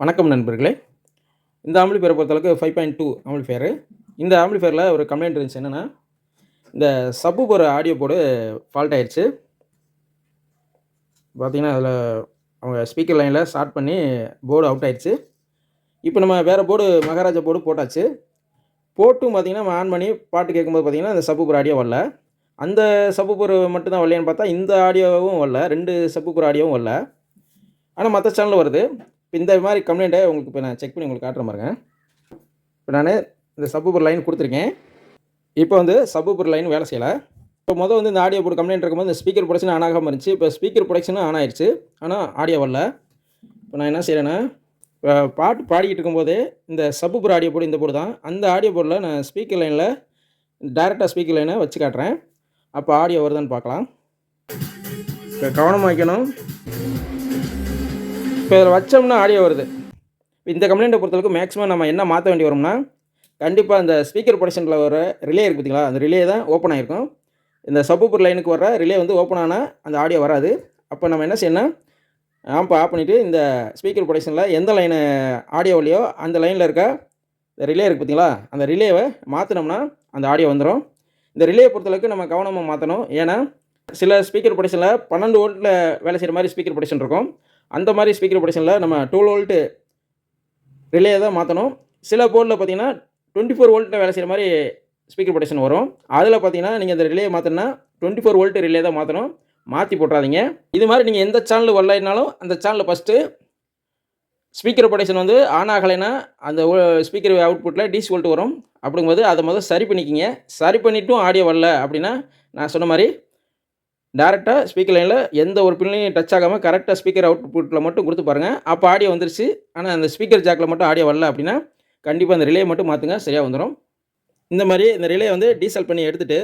வணக்கம் நண்பர்களே. இந்த ஆம்பிளிஃபையரை பொறுத்தளவுக்கு 5.2 ஆம்பிளிஃபையரு. இந்த ஆம்பிளிஃபையரில் ஒரு கம்ப்ளைண்ட் இருந்துச்சு. என்னென்னா, இந்த சப்வூஃபர் ஆடியோ போர்டு ஃபால்ட் ஆயிடுச்சு. பார்த்தீங்கன்னா, அதில் அவங்க ஸ்பீக்கர் லைனில் ஷார்ட் பண்ணி போர்டு அவுட் ஆயிடுச்சு. இப்போ நம்ம வேறு போர்டு மகாராஜா போர்டு போட்டாச்சு. போட்டும் பார்த்தீங்கன்னா, நம்ம ஆன் பண்ணி பாட்டு கேட்கும்போது பார்த்தீங்கன்னா, அந்த சப்வூஃபர் ஆடியோ வரல. அந்த சப்வூஃபர் மட்டும் தான் வரலையான்னு பார்த்தா, இந்த ஆடியோவும் வரல. 2 சப்வூஃபர் ஆடியோவும் வரல. ஆனால் மற்ற சேனல் வருது. இப்போ இந்த மாதிரி கம்ப்ளைண்ட்டை உங்களுக்கு இப்போ நான் செக் பண்ணி உங்களுக்கு காட்டுறேன் பாருங்க. இப்போ நான் இந்த சப்வூஃபர் லைன் கொடுத்துருக்கேன். இப்போ வந்து சப்வூஃபர் லைன் வேலை செய்யலை. இப்போ வந்து இந்த ஆடியோ போர்டு கம்ப்ளைண்ட் இருக்கும்போது இந்த ஸ்பீக்கர் ப்ரொடக்ஷன் ஆன் ஆகாமல் இருந்துச்சு. இப்போ ஸ்பீக்கர் ப்ரொடக்ஷனும் ஆன் ஆயிடுச்சு. ஆனால் ஆடியோ வரல. இப்போ நான் என்ன செய்கிறேன்னா, பாட்டு பாடிக்கிட்டு இருக்கும்போதே இந்த சப்வூஃபர் ஆடியோ போர்டு இந்த போர்டு தான். அந்த ஆடியோ போர்டில் நான் ஸ்பீக்கர் லைனில் டைரெக்டாக ஸ்பீக்கர் லைனை வச்சு காட்டுறேன். அப்போ ஆடியோ வருதான்னு பார்க்கலாம். இப்போ கவனமாக வைக்கணும். இப்போ இதில் வச்சோம்னா ஆடியோ வருது. இந்த கம்ப்ளைண்ட்டை பொறுத்தளவுக்கு மேக்ஸிமம் நம்ம என்ன மாற்ற வேண்டி வரும்னா, கண்டிப்பாக இந்த ஸ்பீக்கர் ப்ரொடக்ஷனில் வர ரிலே இருக்குது பார்த்தீங்களா, அந்த ரிலே தான் ஓப்பன் ஆகிருக்கும். இந்த சப்வூஃபர் லைனுக்கு வர ரிலே வந்து ஓப்பன் ஆனால் அந்த ஆடியோ வராது. அப்போ நம்ம என்ன செய்யணும், ஆம்பை ஆஃப் பண்ணிவிட்டு இந்த ஸ்பீக்கர் ப்ரொடக்ஷனில் எந்த லைனு ஆடியோ இல்லையோ அந்த லைனில் இருக்க இந்த ரிலே இருக்குது பார்த்தீங்களா, அந்த ரிலேவை மாற்றினோம்னா அந்த ஆடியோ வந்துடும். இந்த ரிலேயை பொறுத்தளவுக்கு நம்ம கவனமாக மாற்றணும். ஏன்னா சில ஸ்பீக்கர் ப்ரொடக்ஷனில் 12 வோல்ட்டில் வேலை செய்கிற மாதிரி ஸ்பீக்கர் ப்ரொடக்ஷன் இருக்கும். அந்த மாதிரி ஸ்பீக்கர் ப்ரொடக்ஷனில் நம்ம 12 வோல்ட்டு ரிலே தான் மாற்றணும். சில போர்டில் பார்த்தீங்கன்னா 24 வோல்ட்டில் வேலை செய்கிற மாதிரி ஸ்பீக்கர் ப்ரொடக்ஷன் வரும். அதில் பார்த்தீங்கன்னா நீங்கள் இந்த ரிலே மாற்றணும்னா 24 வோல்ட் ரிலே தான் மாற்றணும். மாற்றி போட்டுறாதீங்க. இது மாதிரி நீங்கள் எந்த சேனல் வரலைனாலும் அந்த சேனலில் ஃபஸ்ட்டு ஸ்பீக்கர் ப்ரொடக்ஷன் வந்து ஆன் ஆகலைன்னா அந்த ஸ்பீக்கர் அவுட்புட்டில் டிசி வோல்ட் வரும். அப்படிங்கும்போது அதை முதல் சரி பண்ணிக்கிங்க. சரி பண்ணிவிட்டும் ஆடியோ வரல அப்படின்னா, நான் சொன்ன மாதிரி டேரெக்டாக ஸ்பீக்கர் லைனில் எந்த ஒரு பின்லையும் டச் ஆகாமல் கரெக்டாக ஸ்பீக்கர் அவுட்புட்டில் மட்டும் கொடுத்து பாருங்கள். அப்போ ஆடியோ வந்துருச்சு. ஆனால் அந்த ஸ்பீக்கர் ஜாக்கில் மட்டும் ஆடியோ வரல அப்படின்னா, கண்டிப்பாக அந்த ரிலே மட்டும் மாற்றுங்க, சரியாக வந்துடும். இந்த மாதிரி இந்த ரிலே வந்து டீசல் பண்ணி எடுத்துகிட்டு,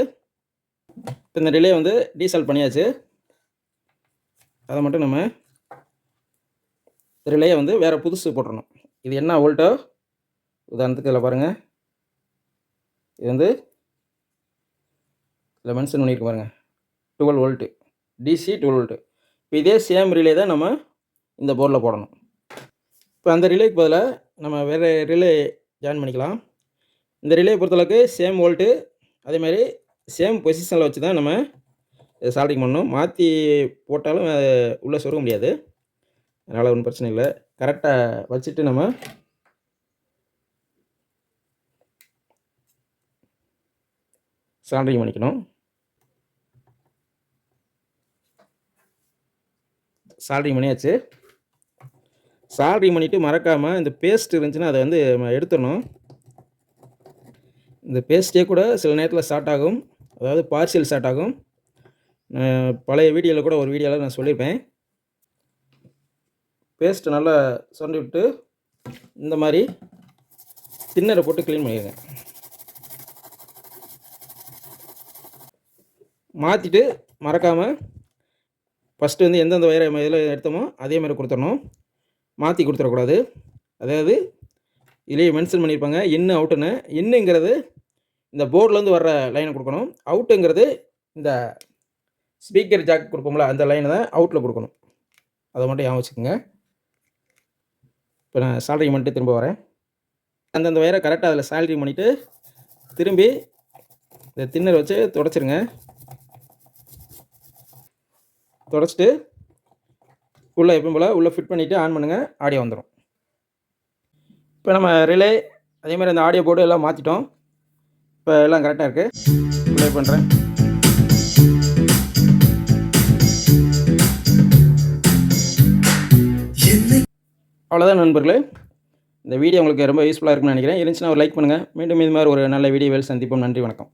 இந்த ரிலே வந்து டீசல் பண்ணியாச்சு. அதை மட்டும் நம்ம ரிலேயை வந்து வேறு புதுசு போட்டுறணும். இது என்ன வோல்ட்டோ உதாரணத்துக்கு இதில் பாருங்கள். இது வந்து இதில் மென்ஷன் பண்ணியிருக்கு பாருங்கள், 12 வோல்ட்டு டிசி 12 வோல்ட்டு. இப்போ இதே சேம் ரிலே தான் நம்ம இந்த போர்டில் போடணும். இப்போ அந்த ரிலேக்கு பதிலாக நம்ம வேறு ரிலே ஜாயின் பண்ணிக்கலாம். இந்த ரிலே பொறுத்தளவுக்கு சேம் வோல்ட்டு, அதேமாதிரி சேம் பொசிஷனில் வச்சு தான் நம்ம இதை சால்டிங் பண்ணணும். மாற்றி போட்டாலும் உள்ளே சொருக முடியாது. அதனால் ஒன்றும் பிரச்சனை இல்லை. கரெக்டாக வச்சுட்டு நம்ம சால்டிங் பண்ணிக்கணும். சால்டிங் பண்ணியாச்சு. சால்டிங் பண்ணிவிட்டு மறக்காமல் இந்த பேஸ்ட் இருந்துச்சுன்னா அதை வந்து நம்ம எடுத்துடணும். இந்த பேஸ்ட்டே கூட சில நேரத்தில் ஷார்ட் ஆகும், அதாவது பார்சியல் ஷார்ட் ஆகும். பழைய வீடியோவில் கூட ஒரு வீடியோவில் நான் சொல்லியிருப்பேன். பேஸ்ட்டு நல்லா சுரண்டி விட்டு இந்த மாதிரி தின்னரை போட்டு க்ளீன் பண்ணிடுங்க. மாற்றிட்டு மறக்காமல் ஃபஸ்ட்டு வந்து எந்தெந்த வயரை இதில் எடுத்தோமோ அதே மாதிரி கொடுத்துடணும். மாற்றி கொடுத்துடக்கூடாது. அதாவது இதுலேயே மென்ஷன் பண்ணியிருப்பாங்க இன்னு அவுட்டுன்னு. இன்னுங்கிறது இந்த போர்ட்லேருந்து வர்ற லைனை கொடுக்கணும். அவுட்டுங்கிறது இந்த ஸ்பீக்கர் ஜாக் கொடுப்போம்ல அந்த லைனை தான் அவுட்டில் கொடுக்கணும். அதை மட்டும் ஞாபகம் வச்சுக்கோங்க. இப்போ நான் சால்ட்ரிங் பண்ணிட்டு திரும்ப வரேன். அந்தந்த வயரை கரெக்டாக அதில் சால்ட்ரிங் பண்ணிவிட்டு திரும்பி இந்த தின்னர் வச்சு தொடச்சிருங்க. தொடச்சிட்டு உள்ளே எப்பவும் போல் உள்ளே ஃபிட் பண்ணிவிட்டு ஆன் பண்ணுங்கள், ஆடியோ வந்துடும். இப்போ நம்ம ரிலே அதேமாதிரி அந்த ஆடியோ போர்டு எல்லாம் மாற்றிட்டோம். இப்போ எல்லாம் கரெக்டாக இருக்குது. ப்ளே பண்ணுறேன். அவ்வளோதான் நண்பர்களே. இந்த வீடியோ உங்களுக்கு ரொம்ப யூஸ்ஃபுல்லாக இருக்குன்னு நினைக்கிறேன். இருந்துச்சுன்னா ஒரு லைக் பண்ணுங்கள். மீண்டும் இது மாதிரி ஒரு நல்ல வீடியோவில் சந்திப்போம். நன்றி, வணக்கம்.